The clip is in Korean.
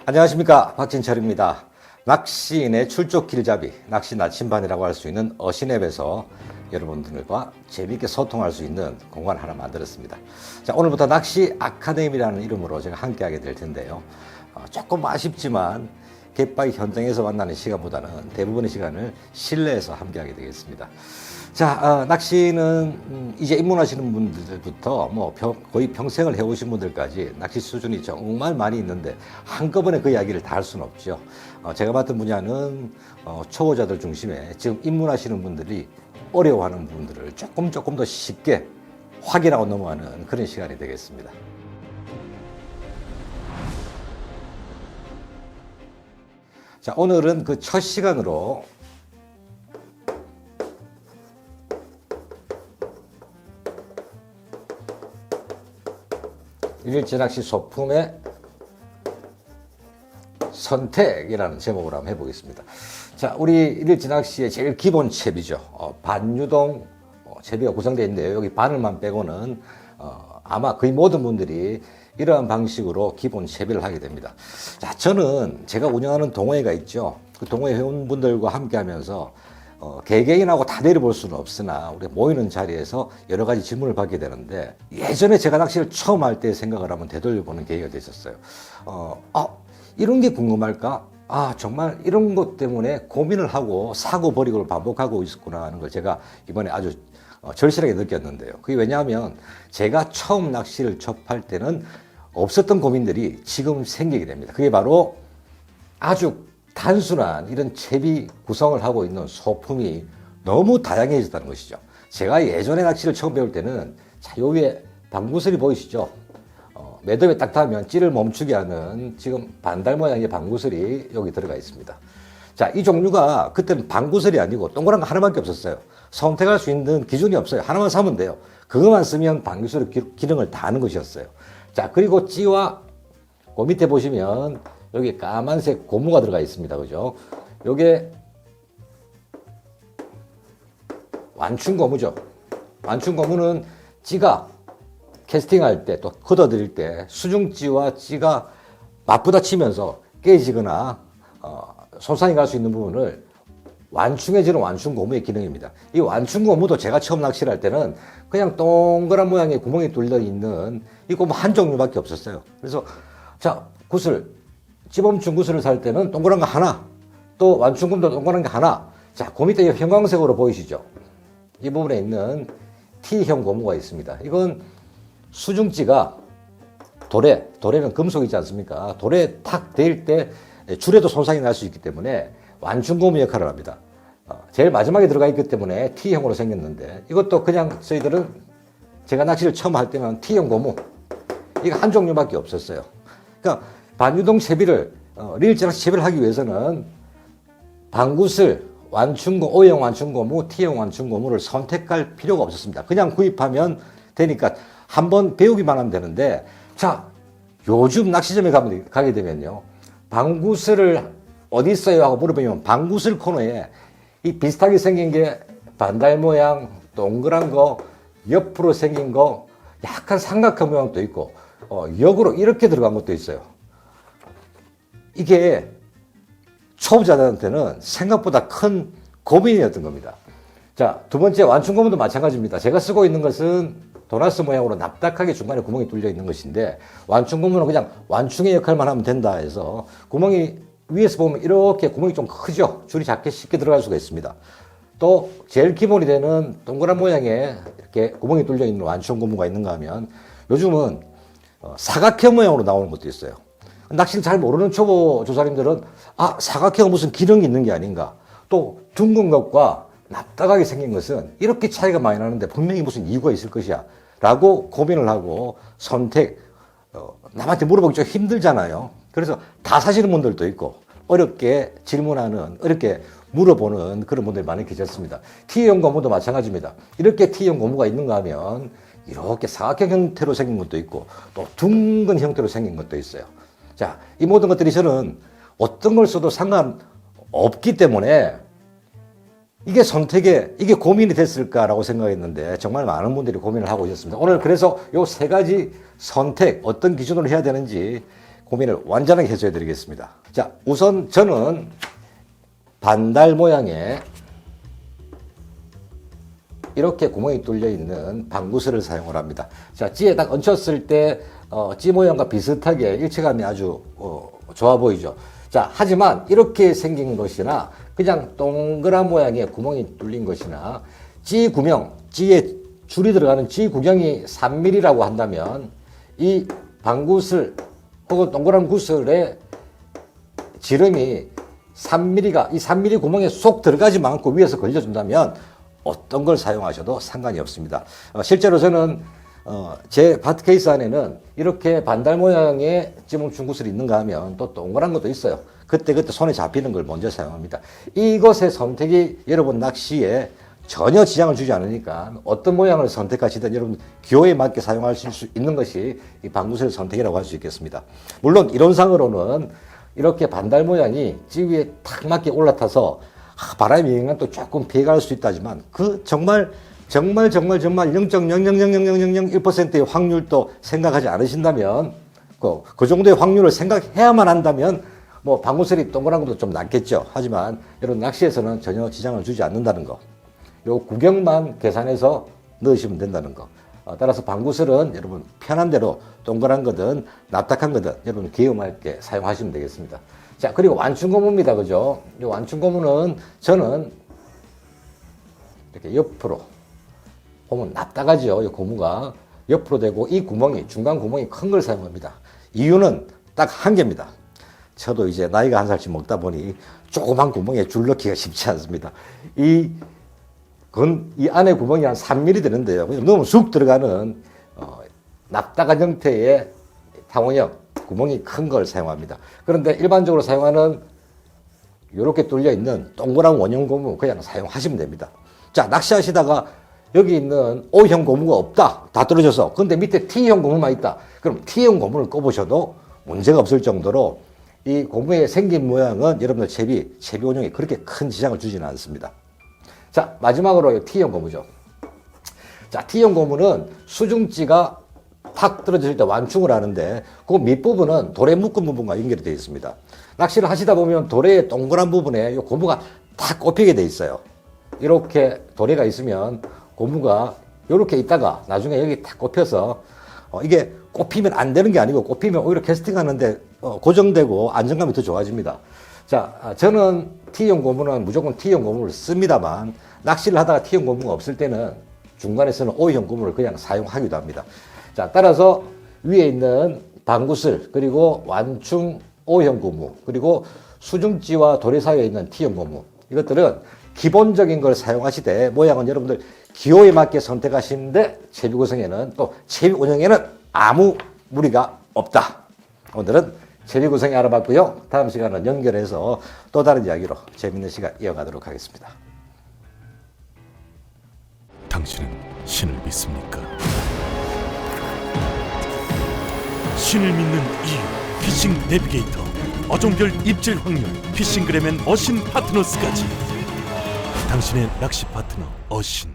안녕하십니까, 박진철입니다. 낚시인의 출조 길잡이, 낚시 나침반이라고 할 수 있는 어신앱에서 여러분들과 재미있게 소통할 수 있는 공간 하나 만들었습니다. 자, 오늘부터 낚시 아카데미라는 이름으로 제가 함께하게 될 텐데요. 조금 아쉽지만 갯바위 현장에서 만나는 시간보다는 대부분의 시간을 실내에서 함께하게 되겠습니다. 자, 낚시는 이제 입문하시는 분들부터 거의 평생을 해오신 분들까지 낚시 수준이 정말 많이 있는데 한꺼번에 그 이야기를 다 할 수는 없죠. 제가 맡은 분야는 초보자들 중심에 지금 입문하시는 분들이 어려워하는 부분들을 조금 더 쉽게 확인하고 넘어가는 그런 시간이 되겠습니다. 자, 오늘은 그 첫 시간으로 일일제 낚시 소품의 선택이라는 제목으로 한번 해보겠습니다. 자, 우리 일일제 낚시의 제일 기본 채비죠. 반유동 채비가 구성되어 있는데요. 여기 바늘만 빼고는 아마 거의 모든 분들이 이러한 방식으로 기본 채비를 하게 됩니다. 자, 저는 제가 운영하는 동호회가 있죠. 그 동호회 회원분들과 함께 하면서 개개인하고 다 내려볼 수는 없으나 우리 모이는 자리에서 여러 가지 질문을 받게 되는데, 예전에 제가 낚시를 처음 할 때 생각을 한번 되돌려보는 계기가 됐었어요. 이런 게 궁금할까? 정말 이런 것 때문에 고민을 하고 사고 버리고를 반복하고 있었구나 하는 걸 제가 이번에 아주 절실하게 느꼈는데요. 그게 왜냐하면 제가 처음 낚시를 접할 때는 없었던 고민들이 지금 생기게 됩니다. 그게 바로 아주 단순한 이런 채비 구성을 하고 있는 소품이 너무 다양해졌다는 것이죠. 제가 예전에 낚시를 처음 배울 때는, 자, 요 위에 방구슬이 보이시죠? 매듭에 딱 닿으면 찌를 멈추게 하는 지금 반달 모양의 방구슬이 여기 들어가 있습니다. 자, 이 종류가 그때는 방구슬이 아니고 동그란 거 하나밖에 없었어요. 선택할 수 있는 기준이 없어요. 하나만 사면 돼요. 그것만 쓰면 방구슬의 기능을 다 하는 것이었어요. 자, 그리고 찌와 그 밑에 보시면 여기 까만색 고무가 들어가 있습니다. 그죠? 요게 완충 고무죠. 완충 고무는 찌가 캐스팅할 때 또 걷어들일 때 수중찌와 찌가 맞부딪히면서 깨지거나 손상이 갈 수 있는 부분을 완충해주는 완충 고무의 기능입니다. 이 완충 고무도 제가 처음 낚시를 할 때는 그냥 동그란 모양의 구멍이 뚫려 있는 이 고무 한 종류밖에 없었어요. 그래서 자, 구슬, 찌범충 구슬을 살 때는 동그란 거 하나, 또 완충고무도 동그란 거 하나. 자, 그 밑에 형광색으로 보이시죠? 이 부분에 있는 T형 고무가 있습니다. 이건 수중찌가 도래는 금속이지 않습니까? 돌에 탁 대일 때 줄에도 손상이 날 수 있기 때문에 완충고무 역할을 합니다. 제일 마지막에 들어가 있기 때문에 T형으로 생겼는데, 이것도 그냥 저희들은 제가 낚시를 처음 할 때는 T형 고무, 이거 한 종류밖에 없었어요. 그러니까 반유동 채비를 일일제 낚시 채비를 하기 위해서는 방구슬, O형 완충고무, T형 완충고무를 선택할 필요가 없었습니다. 그냥 구입하면 되니까 한번 배우기만 하면 되는데, 자, 요즘 낚시점에 가게 되면요, 방구슬을 어디 있어요 하고 물어보면 방구슬 코너에 이 비슷하게 생긴 게 반달 모양 동그란 거, 옆으로 생긴 거 약간 삼각형 모양도 있고 역으로 이렇게 들어간 것도 있어요. 이게 초보자들한테는 생각보다 큰 고민이었던 겁니다. 자, 두 번째 완충고무도 마찬가지입니다. 제가 쓰고 있는 것은 도나스 모양으로 납작하게 중간에 구멍이 뚫려 있는 것인데, 완충고무는 그냥 완충의 역할만 하면 된다 해서 구멍이 위에서 보면 이렇게 구멍이 좀 크죠. 줄이 작게 쉽게 들어갈 수가 있습니다. 또 제일 기본이 되는 동그란 모양의 이렇게 구멍이 뚫려 있는 완충고무가 있는가 하면 요즘은 사각형 모양으로 나오는 것도 있어요. 낚시를 잘 모르는 초보 조사님들은 사각형은 무슨 기능이 있는 게 아닌가, 또 둥근 것과 납작하게 생긴 것은 이렇게 차이가 많이 나는데 분명히 무슨 이유가 있을 것이야 라고 고민을 하고 남한테 물어보기 좀 힘들잖아요. 그래서 다 사시는 분들도 있고 어렵게 질문하는, 어렵게 물어보는 그런 분들이 많이 계셨습니다. T형 고무도 마찬가지입니다. 이렇게 T형 고무가 있는가 하면 이렇게 사각형 형태로 생긴 것도 있고 또 둥근 형태로 생긴 것도 있어요. 자, 이 모든 것들이 저는 어떤 걸 써도 상관없기 때문에 이게 고민이 됐을까라고 생각했는데 정말 많은 분들이 고민을 하고 있었습니다. 오늘 그래서 요 세 가지 선택, 어떤 기준으로 해야 되는지 고민을 완전하게 해소해 드리겠습니다. 자, 우선 저는 반달 모양의 이렇게 구멍이 뚫려 있는 방구슬을 사용을 합니다. 자, 찌에 딱 얹혔을 때 찌 모양과 비슷하게 일체감이 아주 좋아 보이죠. 자, 하지만 이렇게 생긴 것이나 그냥 동그란 모양의 구멍이 뚫린 것이나 찌 구멍, 찌에 줄이 들어가는 찌 구멍이 3mm라고 한다면 이 방구슬 혹은 동그란 구슬의 지름이 3mm가 이 3mm 구멍에 쏙 들어가지만 않고 위에서 걸려준다면 어떤 걸 사용하셔도 상관이 없습니다. 실제로 저는 제 바트 케이스 안에는 이렇게 반달 모양의 찌멈춘 구슬이 있는가 하면 또 동그란 것도 있어요. 그때 손에 잡히는 걸 먼저 사용합니다. 이것의 선택이 여러분 낚시에 전혀 지장을 주지 않으니까 어떤 모양을 선택하시든 여러분 기호에 맞게 사용하실 수 있는 것이 이 방구슬 선택이라고 할 수 있겠습니다. 물론 이론상으로는 이렇게 반달 모양이 찌 위에 탁 맞게 올라타서 바람이 영향 또 조금 피해갈 수 있다지만 그 정말 0.0000001%의 확률도 생각하지 않으신다면 그 정도의 확률을 생각해야만 한다면 뭐 방구슬이 동그란 것도 좀 낫겠죠. 하지만 여러분 낚시에서는 전혀 지장을 주지 않는다는 거. 요 구경만 계산해서 넣으시면 된다는 거. 따라서 방구슬은 여러분 편한 대로 동그란 거든 납작한 거든 여러분 기호맞게 사용하시면 되겠습니다. 자, 그리고 완충고무입니다. 그죠? 이 완충고무는 저는 이렇게 옆으로 보면 납작하죠. 이 고무가 옆으로 되고 이 구멍이 중간 구멍이 큰 걸 사용합니다. 이유는 딱 한 개입니다. 저도 이제 나이가 한 살씩 먹다 보니 조그만 구멍에 줄 넣기가 쉽지 않습니다. 이 안에 구멍이 한 3mm 되는데요. 넣으면 쑥 들어가는 납작한 형태의 탕원형 구멍이 큰 걸 사용합니다. 그런데 일반적으로 사용하는 이렇게 뚫려 있는 동그란 원형 고무 그냥 사용하시면 됩니다. 자, 낚시하시다가 여기 있는 O형 고무가 없다. 다 떨어져서. 근데 밑에 T형 고무만 있다. 그럼 T형 고무를 꼽으셔도 문제가 없을 정도로 이 고무의 생긴 모양은 여러분들 채비 운용에 그렇게 큰 지장을 주지는 않습니다. 자, 마지막으로 T형 고무죠. 자, T형 고무는 수중찌가 탁 떨어질 때 완충을 하는데 그 밑부분은 돌에 묶은 부분과 연결이 되어 있습니다. 낚시를 하시다 보면 돌의 동그란 부분에 이 고무가 탁 꼽히게 되어 있어요. 이렇게 도래가 있으면 고무가 이렇게 있다가 나중에 여기 탁 꼽혀서 이게 꼽히면 안 되는 게 아니고 꼽히면 오히려 캐스팅하는데 고정되고 안정감이 더 좋아집니다. 자, 저는 T형 고무는 무조건 T형 고무를 씁니다만 낚시를 하다가 T형 고무가 없을 때는 중간에서는 O형 고무를 그냥 사용하기도 합니다. 자, 따라서 위에 있는 방구슬 그리고 완충 O형 고무 그리고 수중찌와 도래 사이에 있는 T형 고무 이것들은 기본적인 걸 사용하시되 모양은 여러분들 기호에 맞게 선택하시는데 채비 구성에는 또 채비 운영에는 아무 무리가 없다. 오늘은 채비 구성에 알아봤고요. 다음 시간은 연결해서 또 다른 이야기로 재밌는 시간 이어가도록 하겠습니다. 당신은 신을 믿습니까? 신을 믿는 이유 피싱 내비게이터 어종별 입질 확률 피싱그램엔 어신 파트너스까지 당신의 낚시 파트너 어신